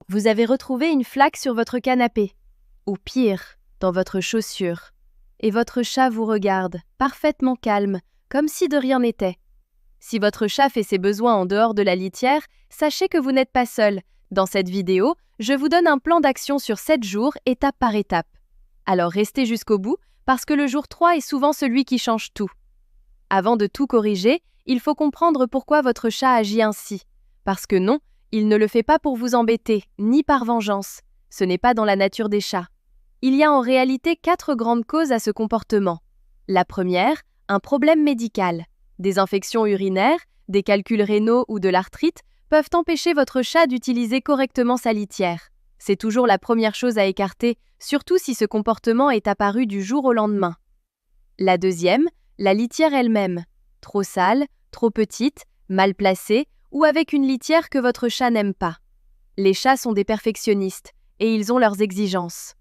Vous avez retrouvé une flaque sur votre canapé, ou pire, dans votre chaussure. Et votre chat vous regarde, parfaitement calme, comme si de rien n'était. Si votre chat fait ses besoins en dehors de la litière, sachez que vous n'êtes pas seul. Dans cette vidéo, je vous donne un plan d'action sur 7 jours, étape par étape. Alors restez jusqu'au bout, parce que le jour 3 est souvent celui qui change tout. Avant de tout corriger, il faut comprendre pourquoi votre chat agit ainsi. Parce que non, il ne le fait pas pour vous embêter, ni par vengeance. Ce n'est pas dans la nature des chats. Il y a en réalité 4 grandes causes à ce comportement. La première, un problème médical. Des infections urinaires, des calculs rénaux ou de l'arthrite peuvent empêcher votre chat d'utiliser correctement sa litière. C'est toujours la première chose à écarter, surtout si ce comportement est apparu du jour au lendemain. La deuxième, la litière elle-même. Trop sale, trop petite, mal placée ou avec une litière que votre chat n'aime pas. Les chats sont des perfectionnistes et ils ont leurs exigences.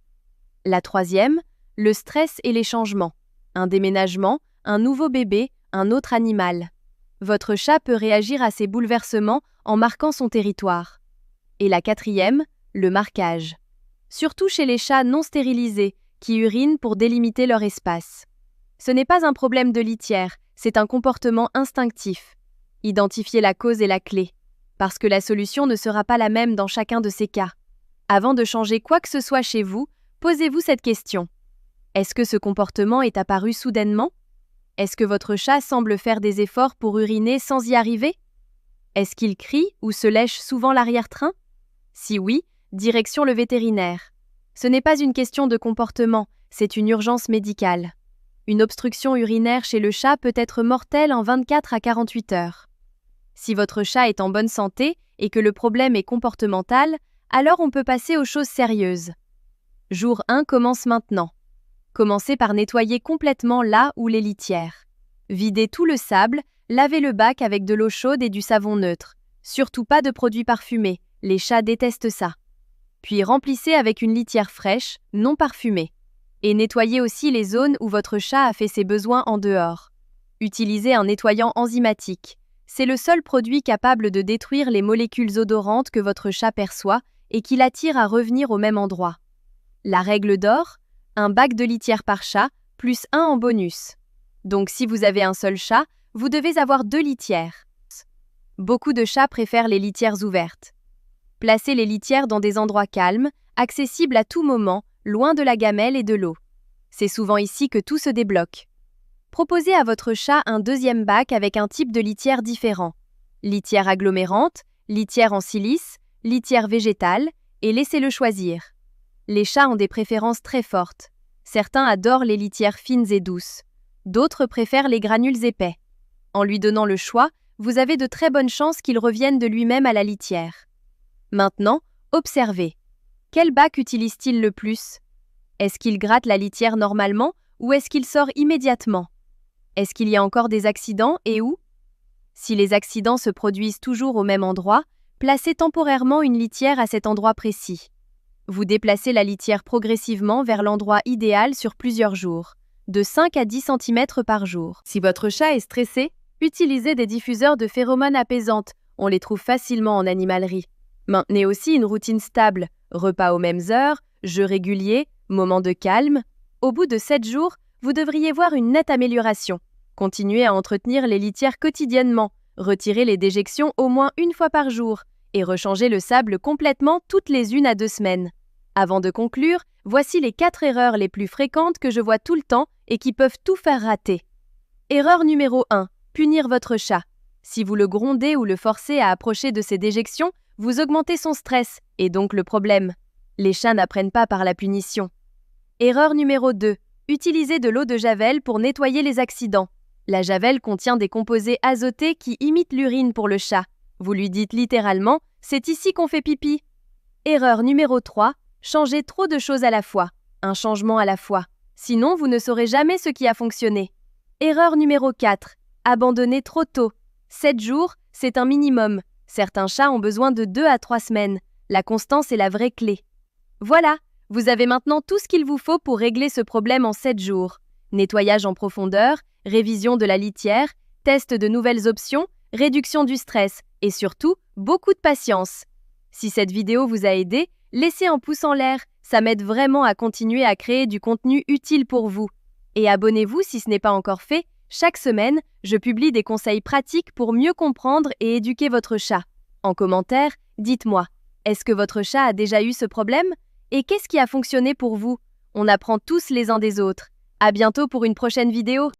La troisième, le stress et les changements. Un déménagement, un nouveau bébé, un autre animal. Votre chat peut réagir à ces bouleversements en marquant son territoire. Et la quatrième, le marquage. Surtout chez les chats non stérilisés, qui urinent pour délimiter leur espace. Ce n'est pas un problème de litière, c'est un comportement instinctif. Identifiez la cause et la clé, parce que la solution ne sera pas la même dans chacun de ces cas. Avant de changer quoi que ce soit chez vous, posez-vous cette question. Est-ce que ce comportement est apparu soudainement? Est-ce que votre chat semble faire des efforts pour uriner sans y arriver? Est-ce qu'il crie ou se lèche souvent l'arrière-train? Si oui, direction le vétérinaire. Ce n'est pas une question de comportement, c'est une urgence médicale. Une obstruction urinaire chez le chat peut être mortelle en 24 à 48 heures. Si votre chat est en bonne santé et que le problème est comportemental, alors on peut passer aux choses sérieuses. Jour 1 commence maintenant. Commencez par nettoyer complètement là où les litières. Videz tout le sable, lavez le bac avec de l'eau chaude et du savon neutre. Surtout pas de produits parfumés, les chats détestent ça. Puis remplissez avec une litière fraîche, non parfumée. Et nettoyez aussi les zones où votre chat a fait ses besoins en dehors. Utilisez un nettoyant enzymatique. C'est le seul produit capable de détruire les molécules odorantes que votre chat perçoit et qui l'attire à revenir au même endroit. La règle d'or, un bac de litière par chat, plus 1 en bonus. Donc si vous avez un seul chat, vous devez avoir 2 litières. Beaucoup de chats préfèrent les litières ouvertes. Placez les litières dans des endroits calmes, accessibles à tout moment, loin de la gamelle et de l'eau. C'est souvent ici que tout se débloque. Proposez à votre chat un deuxième bac avec un type de litière différent. Litière agglomérante, litière en silice, litière végétale, et laissez-le choisir. Les chats ont des préférences très fortes. Certains adorent les litières fines et douces. D'autres préfèrent les granules épais. En lui donnant le choix, vous avez de très bonnes chances qu'il revienne de lui-même à la litière. Maintenant, observez. Quel bac utilise-t-il le plus? Est-ce qu'il gratte la litière normalement ou est-ce qu'il sort immédiatement? Est-ce qu'il y a encore des accidents et où? Si les accidents se produisent toujours au même endroit, placez temporairement une litière à cet endroit précis. Vous déplacez la litière progressivement vers l'endroit idéal sur plusieurs jours, de 5 à 10 cm par jour. Si votre chat est stressé, utilisez des diffuseurs de phéromones apaisantes, on les trouve facilement en animalerie. Maintenez aussi une routine stable, repas aux mêmes heures, jeux réguliers, moments de calme. Au bout de 7 jours, vous devriez voir une nette amélioration. Continuez à entretenir les litières quotidiennement, retirez les déjections au moins une fois par jour et rechangez le sable complètement toutes les 1 à 2 semaines. Avant de conclure, voici les 4 erreurs les plus fréquentes que je vois tout le temps et qui peuvent tout faire rater. Erreur numéro 1. Punir votre chat. Si vous le grondez ou le forcez à approcher de ses déjections, vous augmentez son stress et donc le problème. Les chats n'apprennent pas par la punition. Erreur numéro 2. Utilisez de l'eau de javel pour nettoyer les accidents. La javel contient des composés azotés qui imitent l'urine pour le chat. Vous lui dites littéralement « c'est ici qu'on fait pipi ». Erreur numéro 3. Changez trop de choses à la fois. Un changement à la fois. Sinon, vous ne saurez jamais ce qui a fonctionné. Erreur numéro 4. Abandonnez trop tôt. 7 jours, c'est un minimum. Certains chats ont besoin de 2 à 3 semaines. La constance est la vraie clé. Voilà, vous avez maintenant tout ce qu'il vous faut pour régler ce problème en 7 jours. Nettoyage en profondeur, révision de la litière, test de nouvelles options, réduction du stress et surtout, beaucoup de patience. Si cette vidéo vous a aidé, laissez un pouce en l'air, ça m'aide vraiment à continuer à créer du contenu utile pour vous. Et abonnez-vous si ce n'est pas encore fait, chaque semaine, je publie des conseils pratiques pour mieux comprendre et éduquer votre chat. En commentaire, dites-moi, est-ce que votre chat a déjà eu ce problème? Et qu'est-ce qui a fonctionné pour vous? On apprend tous les uns des autres. À bientôt pour une prochaine vidéo.